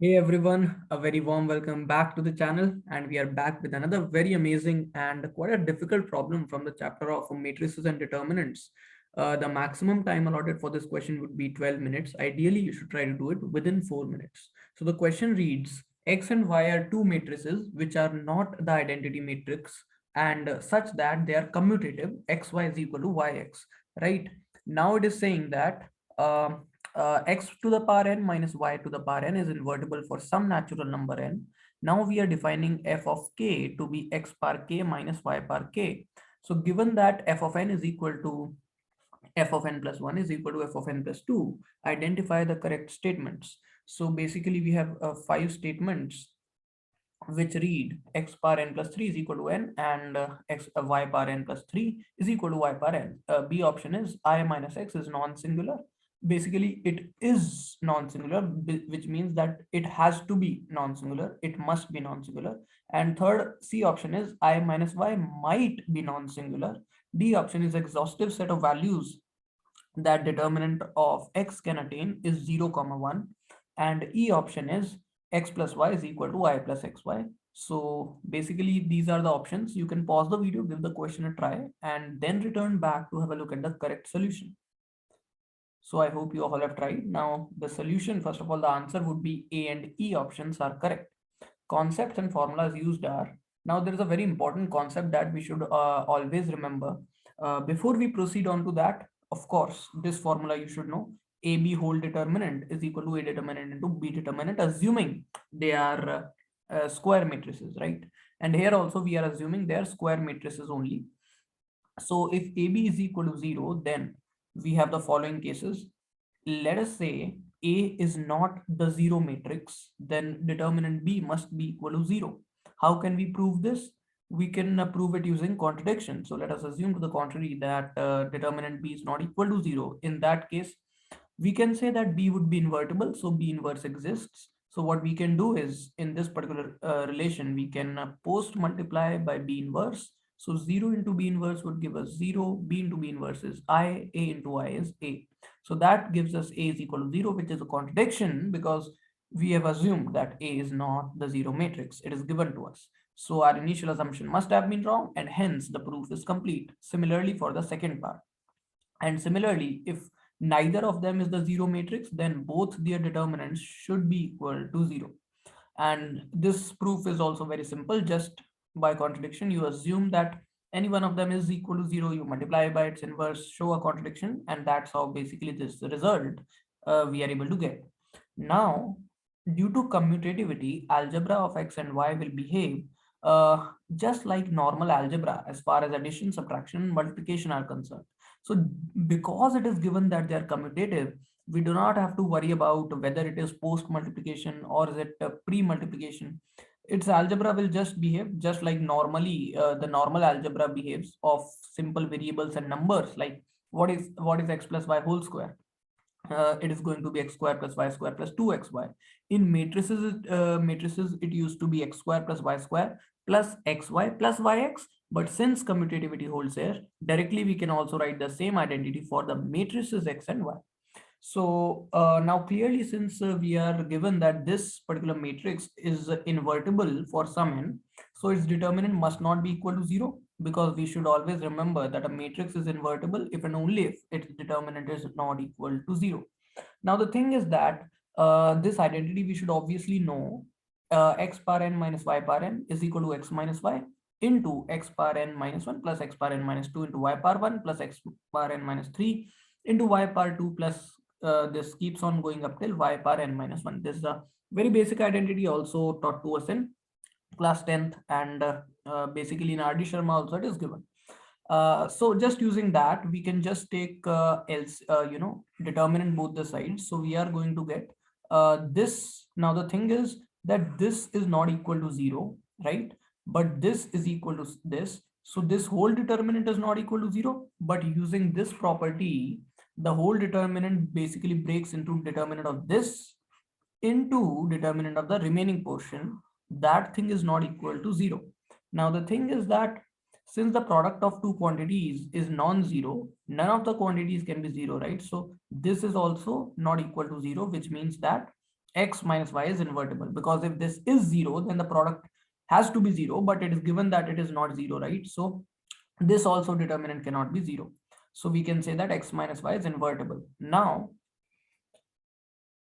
Hey everyone, a very warm welcome back to the channel, and we are back with another very amazing and quite a difficult problem from the chapter of matrices and determinants. The maximum time allotted for this question would be 12 minutes. Ideally, you should try to do it within 4 minutes. So the question reads, X and Y are two matrices which are not the identity matrix and such that they are commutative, XY is equal to YX, right? Now it is saying that uh, x to the power n minus y to the power n is invertible for some natural number n. Now we are defining f of k to be x power k minus y power k. So given that f of n is equal to f of n plus 1 is equal to f of n plus 2, identify the correct statements. So basically we have five statements which read x power n plus 3 is equal to n and y power n plus 3 is equal to y power n. B option is I minus x is non-singular. Basically, it is non-singular, which means that it has to be non-singular. It must be non-singular. And third, C option is I minus y might be non-singular. D option is exhaustive set of values that determinant of x can attain is 0 comma 1, and E option is x plus y is equal to y plus xy. So basically these are the options. You can pause the video, give the question a try, and then return back to have a look at the correct solution. So I hope you all have tried. Now the solution, first of all, the answer would be A and E options are correct. Concepts and formulas used are, now there is a very important concept that we should always remember. Before we proceed on to that, of course, this formula you should know. AB whole determinant is equal to A determinant into B determinant, assuming they are square matrices, right? And here also we are assuming they are square matrices only. So if AB is equal to 0, then we have the following cases. Let us say A is not the 0 matrix, then determinant B must be equal to 0. How can we prove this? We can prove it using contradiction. So let us assume to the contrary that determinant B is not equal to 0. In that case, we can say that B would be invertible, so B inverse exists. So what we can do is, in this particular relation, we can post multiply by B inverse. So 0 into B inverse would give us 0, B into B inverse is I, A into I is A. So that gives us A is equal to 0, which is a contradiction because we have assumed that A is not the 0 matrix. It is given to us. So our initial assumption must have been wrong, and hence the proof is complete. Similarly for the second part. And similarly, if neither of them is the 0 matrix, then both their determinants should be equal to 0. And this proof is also very simple. Just by contradiction, you assume that any one of them is equal to 0, you multiply by its inverse, show a contradiction, and that's how basically this result we are able to get. Now, due to commutativity, algebra of x and y will behave just like normal algebra as far as addition, subtraction, and multiplication are concerned. So because it is given that they are commutative, we do not have to worry about whether it is post multiplication or is it pre-multiplication. Its algebra will just behave just like normally the normal algebra behaves of simple variables and numbers, like what is x plus y whole square. It is going to be x square plus y square plus 2xy. In matrices it used to be x square plus y square plus xy plus yx. But since commutativity holds here, directly we can also write the same identity for the matrices x and y. So now clearly, since we are given that this particular matrix is invertible for some n, so its determinant must not be equal to 0, because we should always remember that a matrix is invertible if and only if its determinant is not equal to 0. Now the thing is that this identity we should obviously know. X power n minus y power n is equal to x minus y into x power n minus 1 plus x power n minus 2 into y power 1 plus x power n minus 3 into y power 2 plus this keeps on going up till y power n minus 1. This is a very basic identity also taught to us in class 10th, and basically in RD Sharma also it is given. So just using that, we can just take else, determinant both the sides. So we are going to get this. Now the thing is that this is not equal to 0, right? But this is equal to this. So this whole determinant is not equal to 0, but using this property, the whole determinant basically breaks into determinant of this into determinant of the remaining portion. That thing is not equal to 0. Now the thing is that since the product of two quantities is non-zero, none of the quantities can be 0, right? So this is also not equal to 0, which means that x minus y is invertible, because if this is 0, then the product has to be 0, but it is given that it is not 0, right? So this also determinant cannot be 0. So we can say that x minus y is invertible. Now,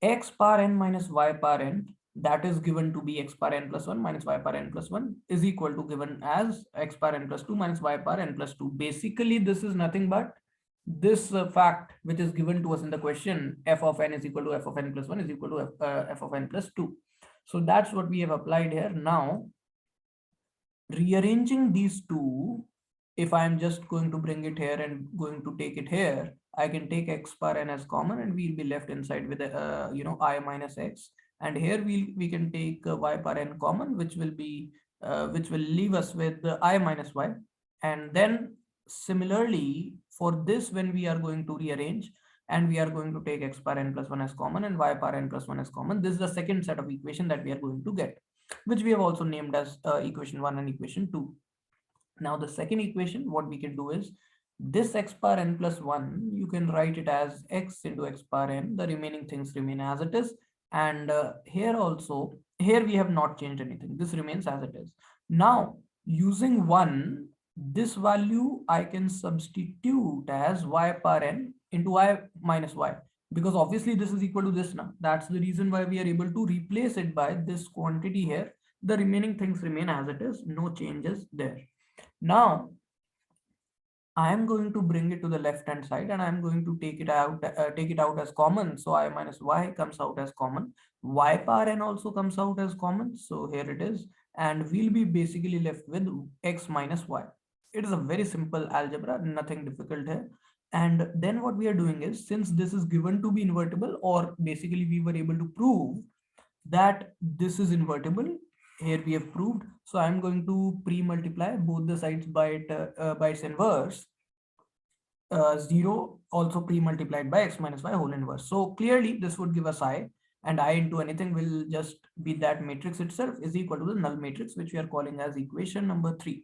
x power n minus y power n, that is given to be x power n plus 1 minus y power n plus 1 is equal to given as x power n plus 2 minus y power n plus 2. Basically, this is nothing but this fact which is given to us in the question, f of n is equal to f of n plus 1 is equal to f of n plus 2. So that's what we have applied here. Now, rearranging these two, if I'm just going to bring it here and going to take it here, I can take x power n as common, and we'll be left inside with I minus x. And here we can take y power n common, which will leave us with I minus y. And then similarly for this, when we are going to rearrange and we are going to take x power n plus 1 as common and y power n plus 1 as common, this is the second set of equation that we are going to get, which we have also named as equation 1 and equation 2. Now the second equation, what we can do is this x power n plus 1, you can write it as x into x power n. The remaining things remain as it is. And here also, here we have not changed anything. This remains as it is. Now, using 1, this value I can substitute as y power n into y minus y, because obviously this is equal to this now. That's the reason why we are able to replace it by this quantity here. The remaining things remain as it is, no changes there. Now, I am going to bring it to the left hand side, and I am going to take it out as common. So I minus y comes out as common. Y power n also comes out as common. So here it is, and we'll be basically left with x minus y. It is a very simple algebra, nothing difficult here. And then what we are doing is, since this is given to be invertible, or basically we were able to prove that this is invertible, here we have proved. So I'm going to pre-multiply both the sides by its inverse. 0 also pre-multiplied by x minus y whole inverse. So clearly this would give us I, and I into anything will just be that matrix itself is equal to the null matrix, which we are calling as equation number 3.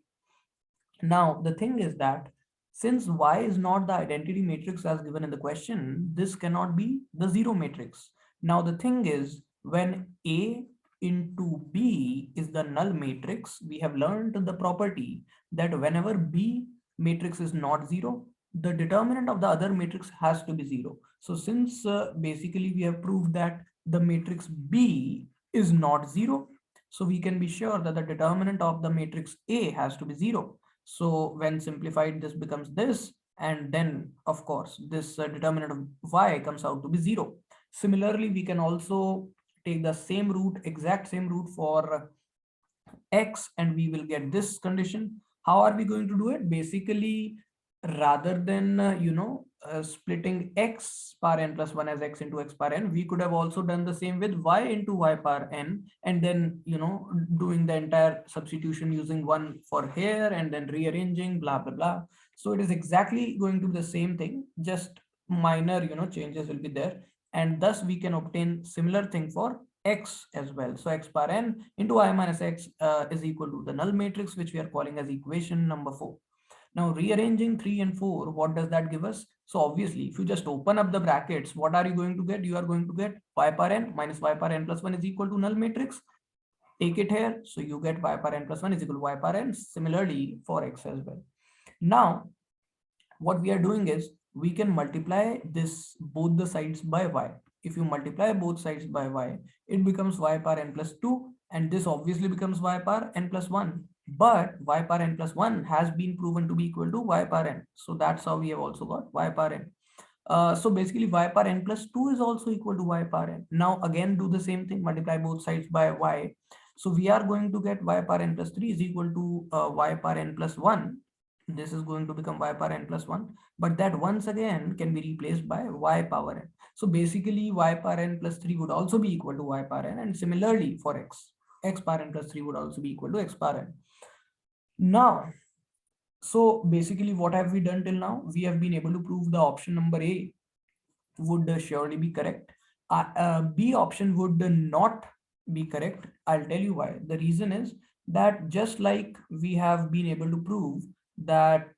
Now the thing is that since y is not the identity matrix as given in the question, this cannot be the 0 matrix. Now the thing is, when A into B is the null matrix, we have learned the property that whenever B matrix is not 0, the determinant of the other matrix has to be 0. So since basically we have proved that the matrix B is not 0, so we can be sure that the determinant of the matrix A has to be 0. So when simplified, this becomes this, and then of course this determinant of y comes out to be 0. Similarly, we can also take the same route, exact same route for x, and we will get this condition. How are we going to do it? Basically, rather than splitting x power n plus 1 as x into x power n, we could have also done the same with y into y power n, and then doing the entire substitution using 1 for here and then rearranging blah blah blah. So it is exactly going to be the same thing, just minor changes will be there, and thus we can obtain similar thing for x as well. So x power n into I minus x is equal to the null matrix, which we are calling as equation number 4. Now rearranging 3 and 4, what does that give us? So obviously, if you just open up the brackets, what are you going to get? You are going to get y power n minus y power n plus 1 is equal to null matrix. Take it here. So you get y power n plus 1 is equal to y power n. Similarly for x as well. Now, what we are doing is we can multiply this both the sides by y. If you multiply both sides by y, it becomes y power n plus 2, and this obviously becomes y power n plus 1. But y power n plus 1 has been proven to be equal to y power n. So that's how we have also got y power n. So basically y power n plus 2 is also equal to y power n. Now again do the same thing, multiply both sides by y. So we are going to get y power n plus 3 is equal to y power n plus 1. This is going to become y power n plus 1, but that once again can be replaced by y power n. So basically y power n plus 3 would also be equal to y power n, and similarly for x power n plus 3 would also be equal to x power n. Now, so basically what have we done till now? We have been able to prove the option number A would surely be correct. B option would not be correct. I'll tell you why. The reason is that just like we have been able to prove that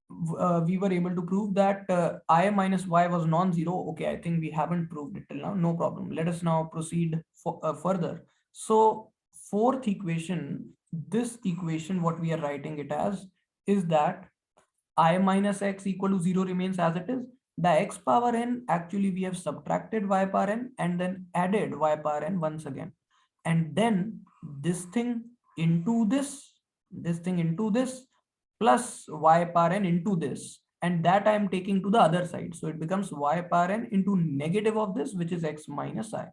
we were able to prove that I minus y was non-zero. Okay, I think we haven't proved it till now. No problem. Let us now proceed further. So fourth equation, this equation, what we are writing it as is that I minus x equal to 0 remains as it is. The x power n, actually we have subtracted y power n and then added y power n once again. And then this thing into this thing into this, plus y power n into this. And that I am taking to the other side. So it becomes y power n into negative of this, which is x minus I.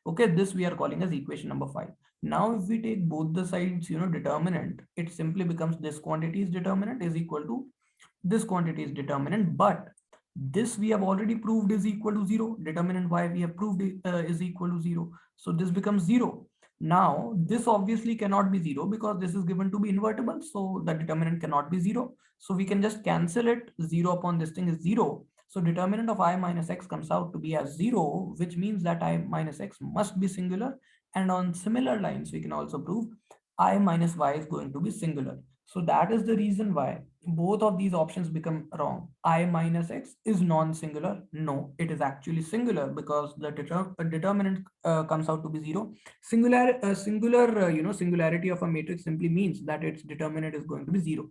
Okay, this we are calling as equation number 5. Now, if we take both the sides, determinant, it simply becomes this quantity's determinant is equal to this quantity is determinant, but this we have already proved is equal to 0. Determinant y we have proved is equal to 0. So this becomes 0. Now, this obviously cannot be 0 because this is given to be invertible. So the determinant cannot be 0. So we can just cancel it. 0 upon this thing is 0. So determinant of I minus x comes out to be as 0, which means that I minus x must be singular. And on similar lines, we can also prove I minus y is going to be singular. So that is the reason why both of these options become wrong. I minus x is non-singular. No, it is actually singular because the determinant comes out to be 0. Singularity of a matrix simply means that its determinant is going to be 0.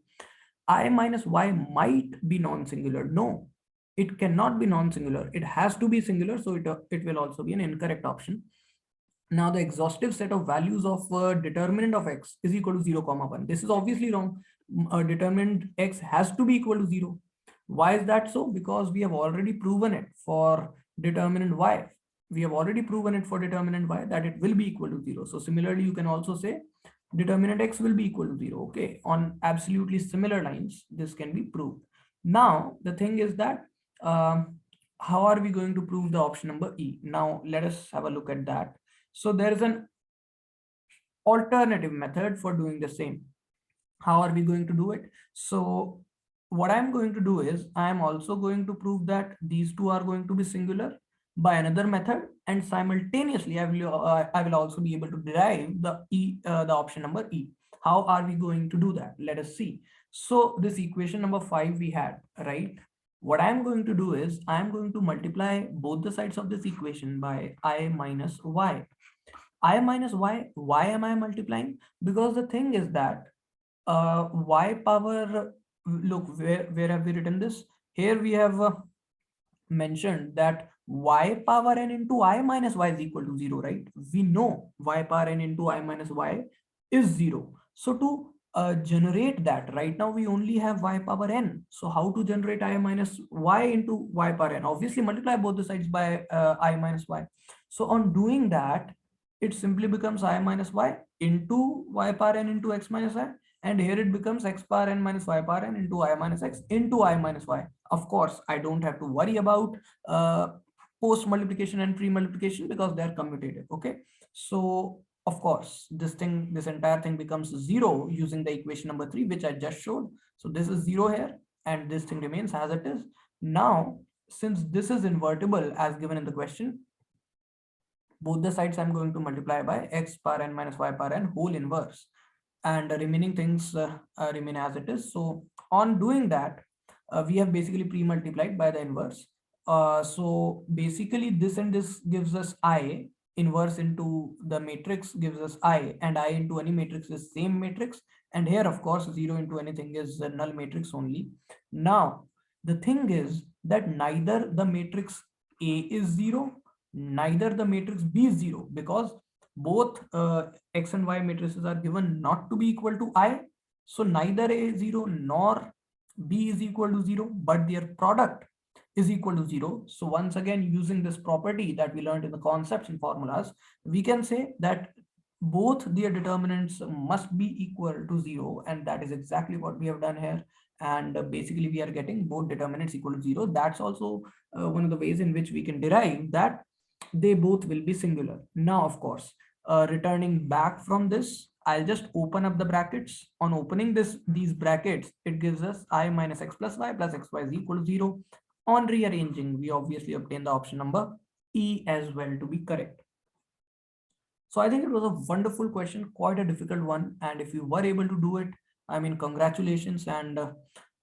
I minus y might be non-singular. No, it cannot be non-singular. It has to be singular. So it will also be an incorrect option. Now the exhaustive set of values of determinant of x is equal to 0, 1. This is obviously wrong. Determinant x has to be equal to 0. Why is that so? Because we have already proven it for determinant y. We have already proven it for determinant y that it will be equal to 0. So similarly, you can also say determinant x will be equal to 0. Okay, on absolutely similar lines, this can be proved. Now the thing is that how are we going to prove the option number E? Now let us have a look at that. So there is an alternative method for doing the same. How are we going to do it? So what I'm going to do is I'm also going to prove that these two are going to be singular by another method, and simultaneously I will also be able to derive the option number E. How are we going to do that? Let us see. So this equation number 5 we had, right? What I'm going to do is I'm going to multiply both the sides of this equation by I minus y. I minus y, why am I multiplying? Because the thing is that y power, look, where have we written this? Here we have mentioned that y power n into I minus y is equal to 0, right? We know y power n into I minus y is 0. So to generate that, right now we only have y power n. So how to generate I minus y into y power n? Obviously multiply both the sides by I minus y. So on doing that, it simply becomes I minus y into y power n into x minus y. And here it becomes x power n minus y power n into I minus x into I minus y. Of course, I don't have to worry about post multiplication and pre multiplication because they are commutative. Okay, so of course this entire thing becomes 0 using the equation number 3, which I just showed. So this is 0 here and this thing remains as it is. Now since this is invertible as given in the question, both the sides I'm going to multiply by x power n minus y power n whole inverse, and the remaining things remain as it is. So on doing that, we have basically pre-multiplied by the inverse. So basically this and this gives us I, inverse into the matrix gives us I, and I into any matrix is same matrix. And here, of course, 0 into anything is a null matrix only. Now, the thing is that neither the matrix A is 0, neither the matrix B is 0, because both x and y matrices are given not to be equal to I. So neither A is 0 nor B is equal to 0, but their product is equal to 0. So once again, using this property that we learned in the concepts and formulas, we can say that both their determinants must be equal to 0, and that is exactly what we have done here. And basically we are getting both determinants equal to 0. That's also one of the ways in which we can derive that they both will be singular. Now, of course, returning back from this, I'll just open up the brackets. On opening these brackets, it gives us I minus x plus xy is equal to 0. On rearranging, we obviously obtain the option number E as well to be correct. So I think it was a wonderful question, quite a difficult one. And if you were able to do it, I mean, congratulations. And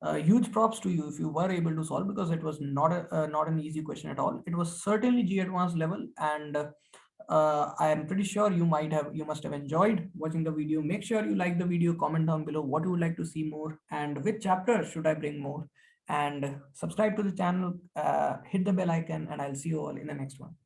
Huge props to you if you were able to solve, because it was not an easy question at all. It was certainly G advanced level, and I am pretty sure you must have enjoyed watching the video. Make sure you like the video, comment down below what you would like to see more, and which chapter should I bring more, and subscribe to the channel, hit the bell icon, and I'll see you all in the next one.